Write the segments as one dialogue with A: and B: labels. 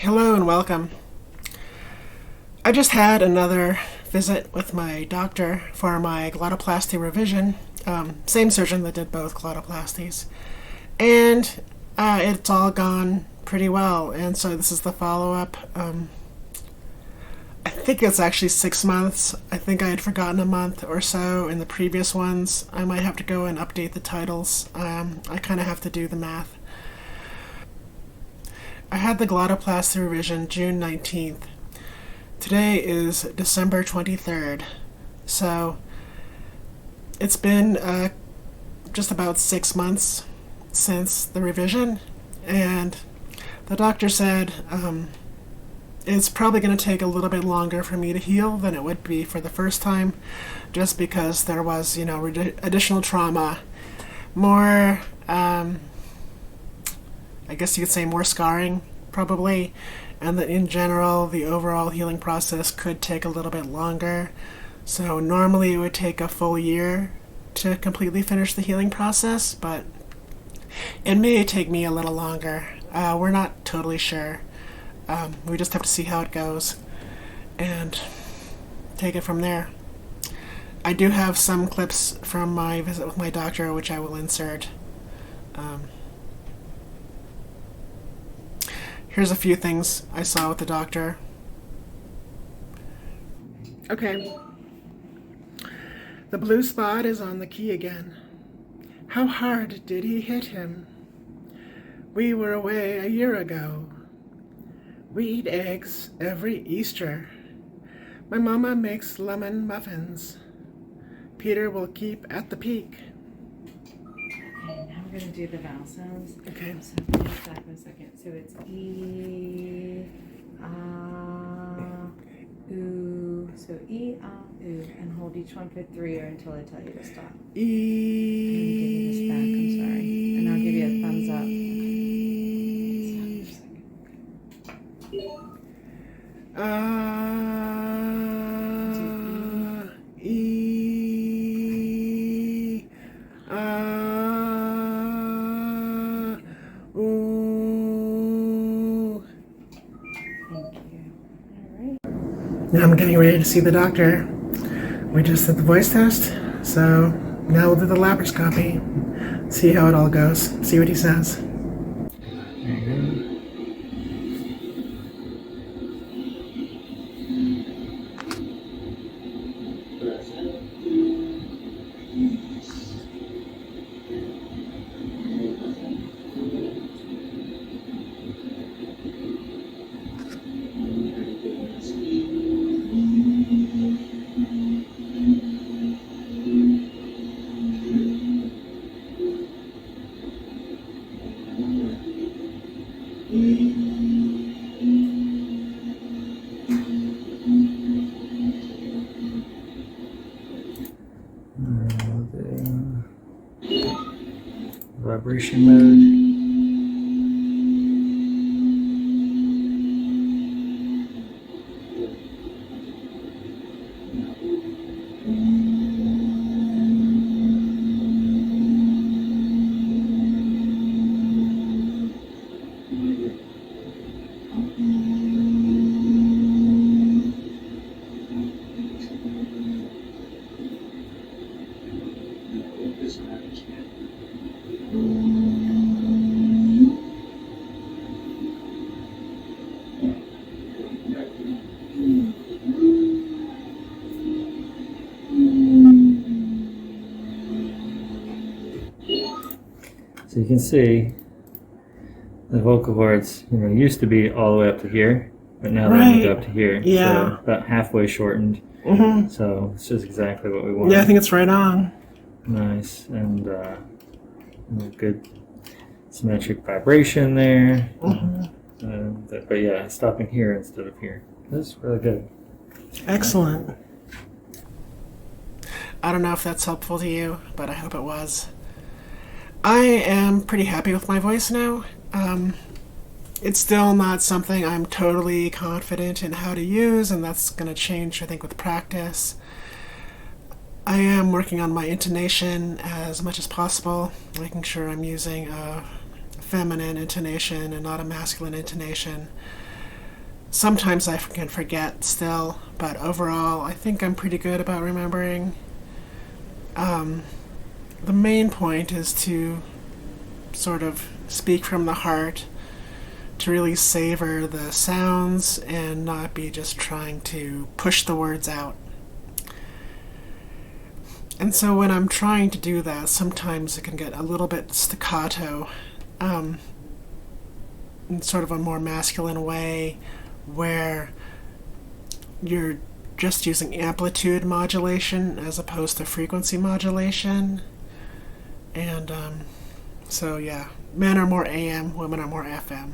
A: Hello and welcome. I just had another visit with my doctor for my glottoplasty revision. Same surgeon that did both glottoplasties. And it's all gone pretty well. And so this is the follow-up. I think it's actually 6 months. I think I had forgotten a month or so in the previous ones. I might have to go and update the titles. I kind of have to do the math. I had the glottoplasty revision June 19th. Today is December 23rd. So it's been just about 6 months since the revision, and the doctor said it's probably going to take a little bit longer for me to heal than it would be for the first time, just because there was, additional trauma, more, I guess you could say more scarring, probably, and that in general, the overall healing process could take a little bit longer. So normally it would take a full year to completely finish the healing process, but it may take me a little longer. We're not totally sure. We just have to see how it goes and take it from there. I do have some clips from my visit with my doctor, which I will insert. Here's a few things I saw with the doctor. Okay. The blue spot is on the key again. How hard did he hit him? We were away a year ago. We eat eggs every Easter. My mama makes lemon muffins. Peter will keep at the peak.
B: Okay, now we're going to do the vowel sounds.
A: Okay.
B: So give me back in a second. So it's E, oo. So E, oo. And hold each one for 3 or until I tell you to stop.
A: E.
B: And give me this back, I'm sorry. And I'll give you a thumbs up.
A: Now I'm getting ready to see the doctor. We just did the voice test, so now we'll do the laparoscopy. See how it all goes. See what he says.
C: Vibration mode. So you can see the vocal cords, used to be all the way up to here, but now they're moved up to here.
A: Yeah.
C: So about halfway shortened.
A: Mm-hmm.
C: So it's just exactly what we want.
A: Yeah, I think it's right on.
C: Nice. And good symmetric vibration there.
A: Mm-hmm.
C: But yeah, stopping here instead of here. That's really good.
A: Excellent. I don't know if that's helpful to you, but I hope it was. I am pretty happy with my voice now. It's still not something I'm totally confident in how to use, and that's going to change, I think, with practice. I am working on my intonation as much as possible, making sure I'm using a feminine intonation and not a masculine intonation. sometimes I can forget still, but overall I think I'm pretty good about remembering. The main point is to sort of speak from the heart, to really savor the sounds and not be just trying to push the words out. And so when I'm trying to do that, sometimes it can get a little bit staccato, in sort of a more masculine way, where you're just using amplitude modulation as opposed to frequency modulation. And so yeah, men are more AM, women are more FM.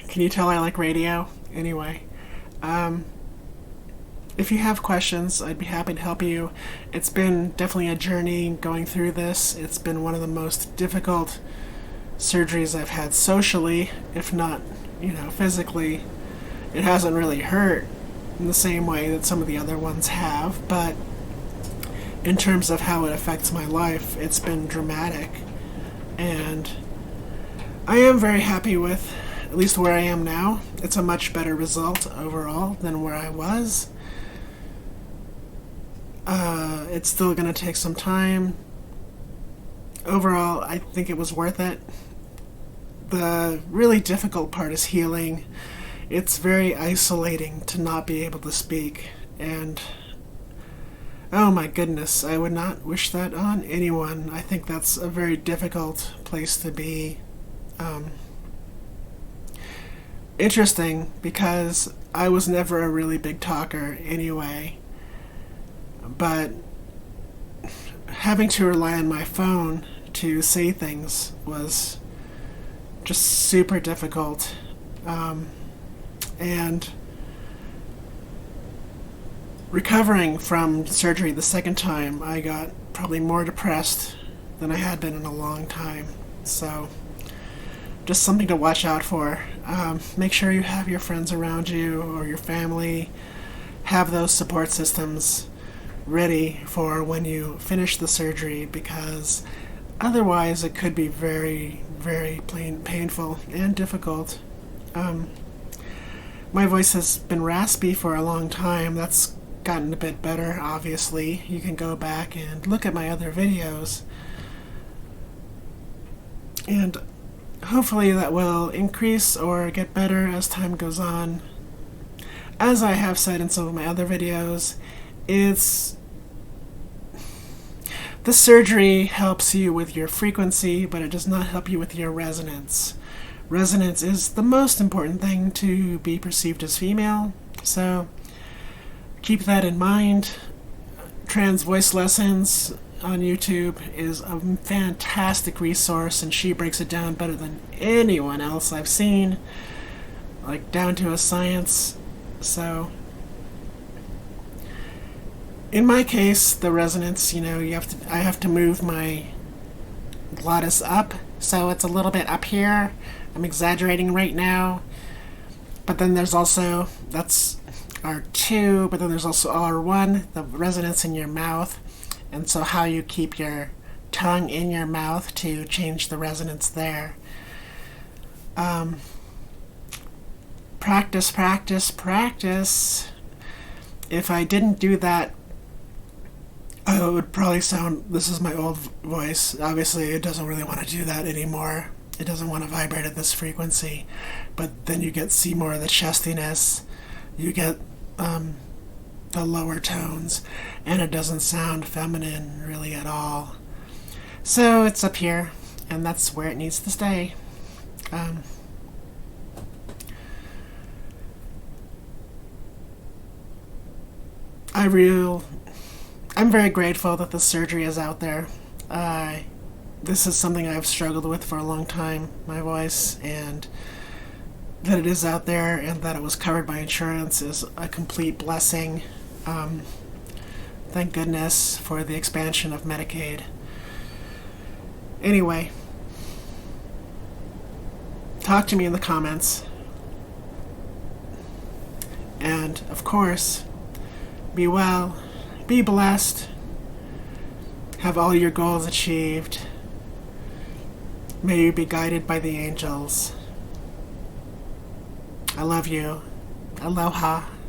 A: Can you tell I like radio? Anyway, if you have questions, I'd be happy to help you. It's been definitely a journey going through this. It's been one of the most difficult surgeries I've had socially, if not, physically. It hasn't really hurt in the same way that some of the other ones have, but in terms of how it affects my life, it's been dramatic. And I am very happy with at least where I am now. It's a much better result overall than where I was. It's still going to take some time. Overall, I think it was worth it. The really difficult part is healing. It's very isolating to not be able to speak, and oh my goodness, I would not wish that on anyone. I think that's a very difficult place to be. Interesting, because I was never a really big talker anyway, but having to rely on my phone to say things was just super difficult. And recovering from surgery the second time, I got probably more depressed than I had been in a long time. So just something to watch out for. Make sure you have your friends around you or your family. Have those support systems ready for when you finish the surgery, because otherwise it could be very, very painful and difficult. My voice has been raspy for a long time. That's gotten a bit better, obviously. You can go back and look at my other videos, and hopefully that will increase or get better as time goes on. As I have said in some of my other videos, the surgery helps you with your frequency, but it does not help you with your resonance. Resonance is the most important thing to be perceived as female, so keep that in mind. Trans Voice Lessons on YouTube is a fantastic resource, and she breaks it down better than anyone else I've seen, like down to a science. So in my case, the resonance, I have to move my glottis up, so it's a little bit up here. I'm exaggerating right now, but then there's also, that's R2, but then there's also R1, the resonance in your mouth, and so how you keep your tongue in your mouth to change the resonance there. Practice, practice, practice. If I didn't do that, it would probably sound, this is my old voice. Obviously, it doesn't really want to do that anymore. It doesn't want to vibrate at this frequency. But then you see more of the chestiness. You get the lower tones. And it doesn't sound feminine really at all. So it's up here. And that's where it needs to stay. I'm very grateful that this surgery is out there. This is something I've struggled with for a long time, my voice, and that it is out there and that it was covered by insurance is a complete blessing. Thank goodness for the expansion of Medicaid. Anyway, talk to me in the comments. And, of course, be well, be blessed, have all your goals achieved. May you be guided by the angels. I love you. Aloha.